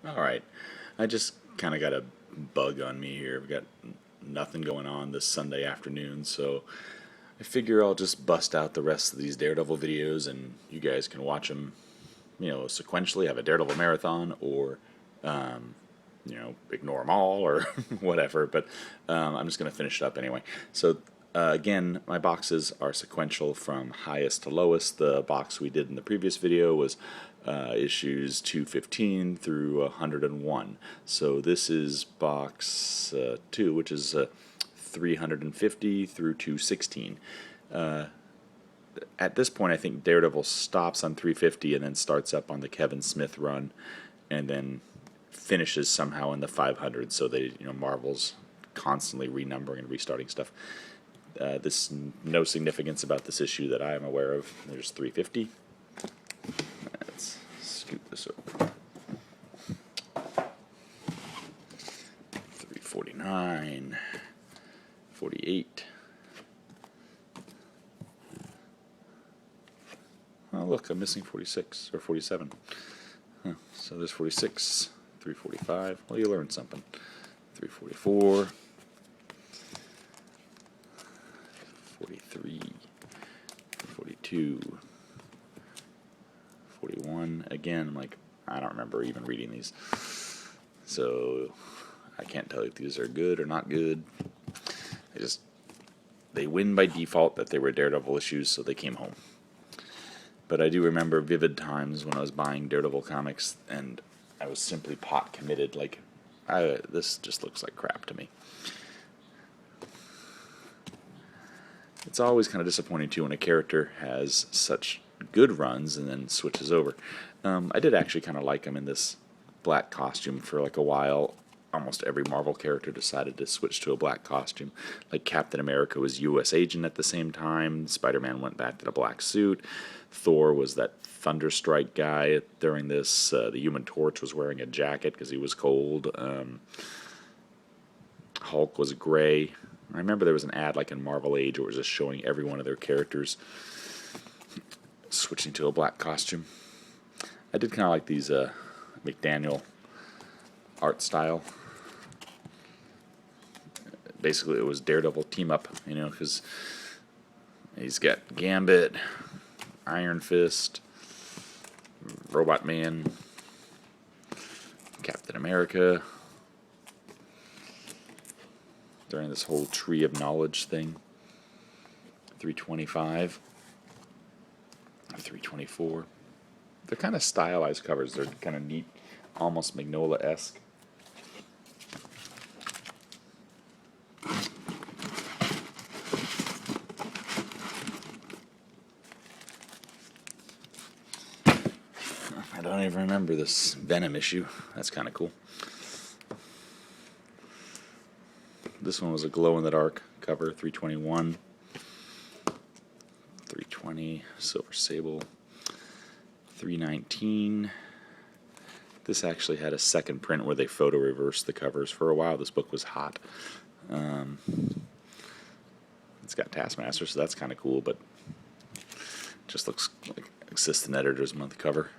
Alright, I just kind of got a bug on me here. I've got nothing going on this Sunday afternoon, so I figure I'll just bust out the rest of these Daredevil videos and you guys can watch them, sequentially, have a Daredevil marathon, or, ignore them all, or whatever, but I'm just going to finish it up anyway. So, again, my boxes are sequential from highest to lowest. The box we did in the previous video was issues 215 through 101. So this is box 2, which is 350 through 216. At this point, I think Daredevil stops on 350 and then starts up on the Kevin Smith run, and then finishes somehow in the 500. So Marvel's constantly renumbering and restarting stuff. This no significance about this issue that I am aware of. There's 350. Let's scoot this over. 349, 48. Oh, look, I'm missing 46 or 47. Huh. So there's 46, 345. Well, you learned something. 344. 43, 42, 41. Again, I'm like, I don't remember even reading these. So I can't tell you if these are good or not good. They win by default that they were Daredevil issues, so they came home. But I do remember vivid times when I was buying Daredevil comics and I was simply pot committed, like, this just looks like crap to me. It's always kind of disappointing, too, when a character has such good runs and then switches over. I did actually kind of like him in this black costume for like a while. Almost every Marvel character decided to switch to a black costume. Like Captain America was U.S. agent at the same time. Spider-Man went back to the black suit. Thor was that Thunderstrike guy during this. The Human Torch was wearing a jacket because he was cold. Hulk was gray. I remember there was an ad like in Marvel Age where it was just showing every one of their characters switching to a black costume. I did kind of like these McDaniel art style. Basically, it was Daredevil team up, because he's got Gambit, Iron Fist, Robot Man, Captain America. During this whole Tree of Knowledge thing. 325. 324. They're kind of stylized covers. They're kind of neat, almost Magnolia-esque. I don't even remember this Venom issue. That's kind of cool. This one was a glow-in-the-dark cover, 321, 320, Silver Sable, 319. This actually had a second print where they photo reversed the covers. For a while, this book was hot. It's got Taskmaster, so that's kind of cool, but just looks like Assistant Editor's Month cover.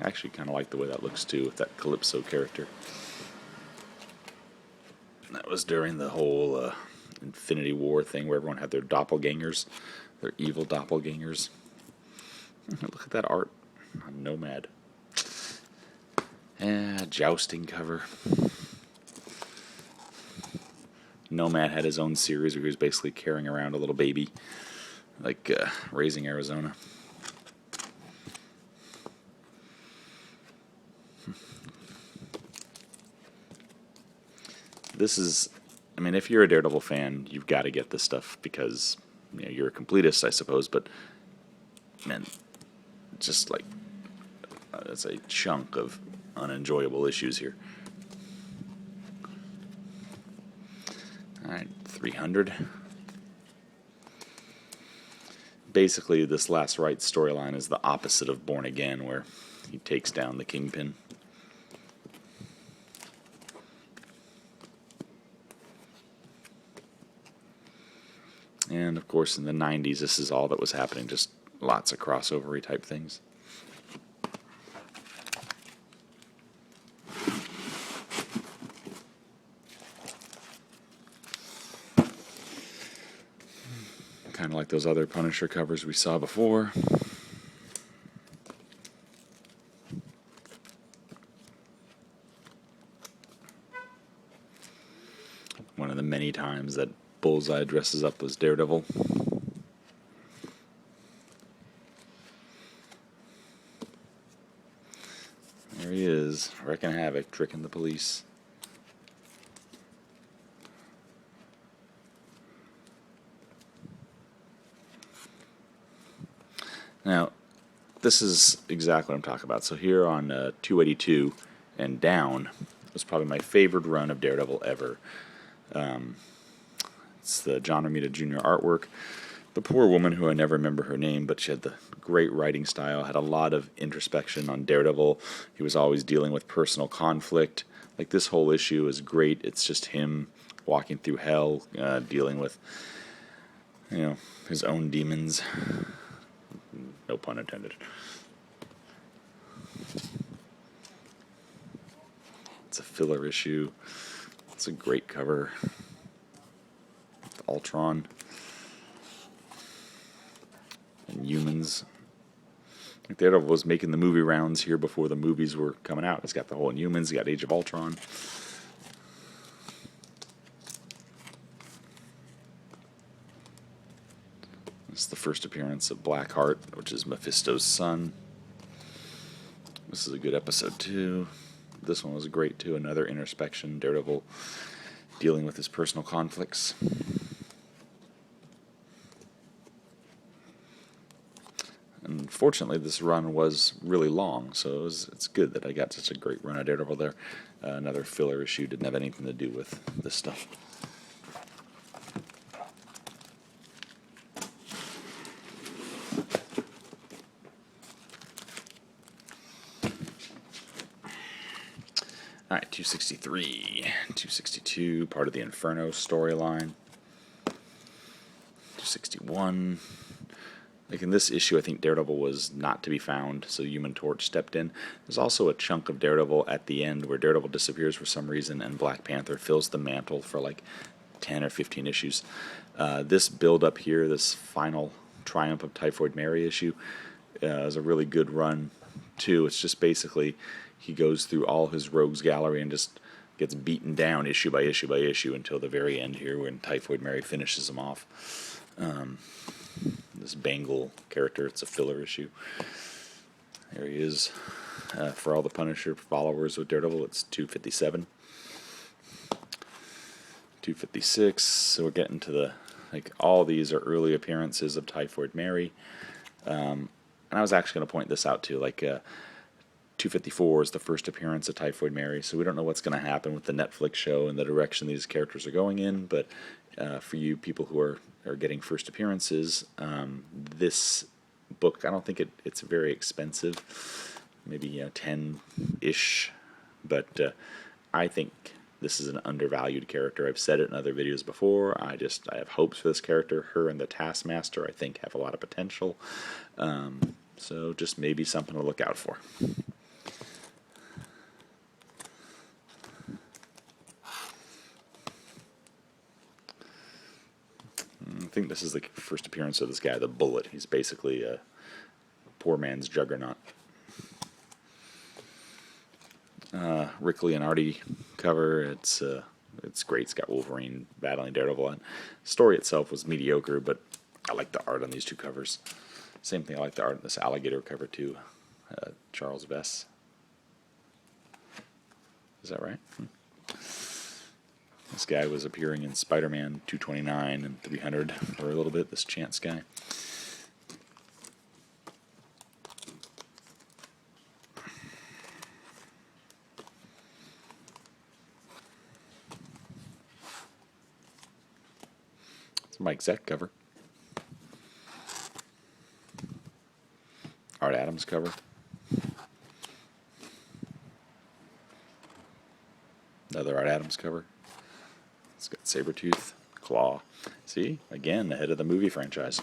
I actually kind of like the way that looks too, with that Calypso character. And that was during the whole Infinity War thing where everyone had their doppelgangers, their evil doppelgangers. Look at that art on Nomad. Jousting cover. Nomad had his own series where he was basically carrying around a little baby, like Raising Arizona. This is, if you're a Daredevil fan, you've got to get this stuff because you're a completist, I suppose, but man, just like that's a chunk of unenjoyable issues here. Alright, 300. Basically, this Last Right storyline is the opposite of Born Again, where he takes down the Kingpin. And of course in the 90s this is all that was happening, just lots of crossover-y type things. Kind of like those other Punisher covers we saw before. One of the many times that Bullseye dresses up as Daredevil. There he is, wreaking havoc, tricking the police. Now, this is exactly what I'm talking about. So here on 282 and down was probably my favorite run of Daredevil ever. It's the John Romita Jr. artwork. The poor woman, who I never remember her name, but she had the great writing style, had a lot of introspection on Daredevil. He was always dealing with personal conflict. Like, this whole issue is great. It's just him walking through hell, dealing with, his own demons. No pun intended. It's a filler issue. It's a great cover. Ultron and Humans. Daredevil was making the movie rounds here before the movies were coming out. It's got the whole Inhumans, it's got Age of Ultron. This is the first appearance of Blackheart, which is Mephisto's son. This is a good episode too. This one was great too. Another introspection, Daredevil dealing with his personal conflicts. Unfortunately, this run was really long, so it's good that I got such a great run of Daredevil there. Another filler issue, didn't have anything to do with this stuff. Alright, 263, 262, part of the Inferno storyline. 261. Like in this issue, I think Daredevil was not to be found, so Human Torch stepped in. There's also a chunk of Daredevil at the end where Daredevil disappears for some reason, and Black Panther fills the mantle for like 10 or 15 issues. This build-up here, this final Triumph of Typhoid Mary issue, is a really good run, too. It's just basically he goes through all his rogues gallery and just gets beaten down issue by issue by issue until the very end here when Typhoid Mary finishes him off. This Bangle character, it's a filler issue. There he is. For all the Punisher followers with Daredevil, it's 257. 256, so we're getting to the, all these are early appearances of Typhoid Mary. And I was actually going to point this out too, 254 is the first appearance of Typhoid Mary, so we don't know what's going to happen with the Netflix show and the direction these characters are going in, but for you people who are getting first appearances, this book, I don't think it's very expensive, maybe 10-ish, but I think this is an undervalued character. I've said it in other videos before. I have hopes for this character. Her and the Taskmaster, I think, have a lot of potential, so just maybe something to look out for. I think this is the first appearance of this guy, the Bullet. He's basically a poor man's Juggernaut. Rick Leonardi cover. It's great. It's got Wolverine battling Daredevil. And the story itself was mediocre, but I like the art on these two covers. Same thing, I like the art on this Alligator cover too. Charles Vess. Is that right? This guy was appearing in Spider-Man 229 and 300 for a little bit, this Chance guy. It's a Mike Zeck cover. Art Adams cover. Another Art Adams cover. It's got Sabretooth, Claw. See, again, ahead of the movie franchise.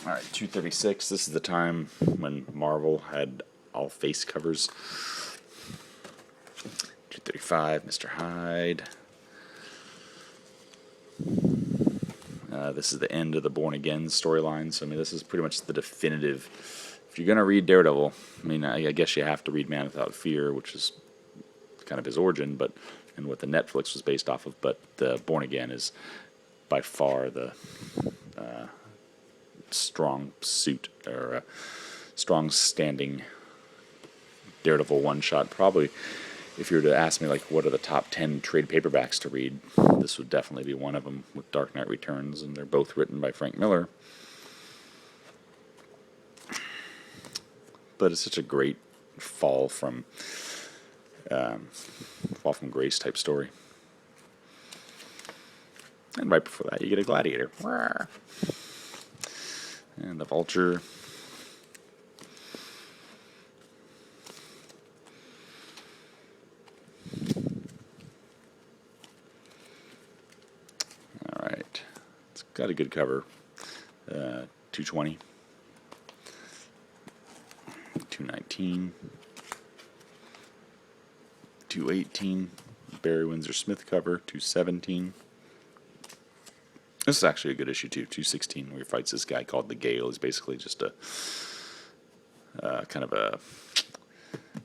Alright, 236. This is the time when Marvel had all face covers. 235, Mr. Hyde. This is the end of the Born Again storyline, so I mean, this is pretty much the definitive. If you're going to read Daredevil, I mean, I guess you have to read Man Without Fear, which is kind of his origin, but and what the Netflix was based off of, but the Born Again is by far the strong suit, or strong standing Daredevil one-shot. Probably, if you were to ask me, like, what are the top 10 trade paperbacks to read, this would definitely be one of them, with Dark Knight Returns, and they're both written by Frank Miller. But it's such a great fall from grace type story. And right before that, you get a gladiator. And the vulture. Alright. It's got a good cover. 220. 219. 218. Barry Windsor Smith cover. 217. This is actually a good issue too. 216, where he fights this guy called the Gale. He's basically just a kind of a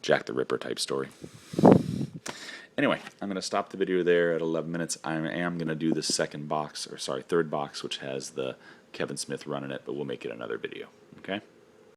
Jack the Ripper type story. Anyway, I'm going to stop the video there at 11 minutes. I am going to do the third box, which has the Kevin Smith run in it, but we'll make it another video. Okay?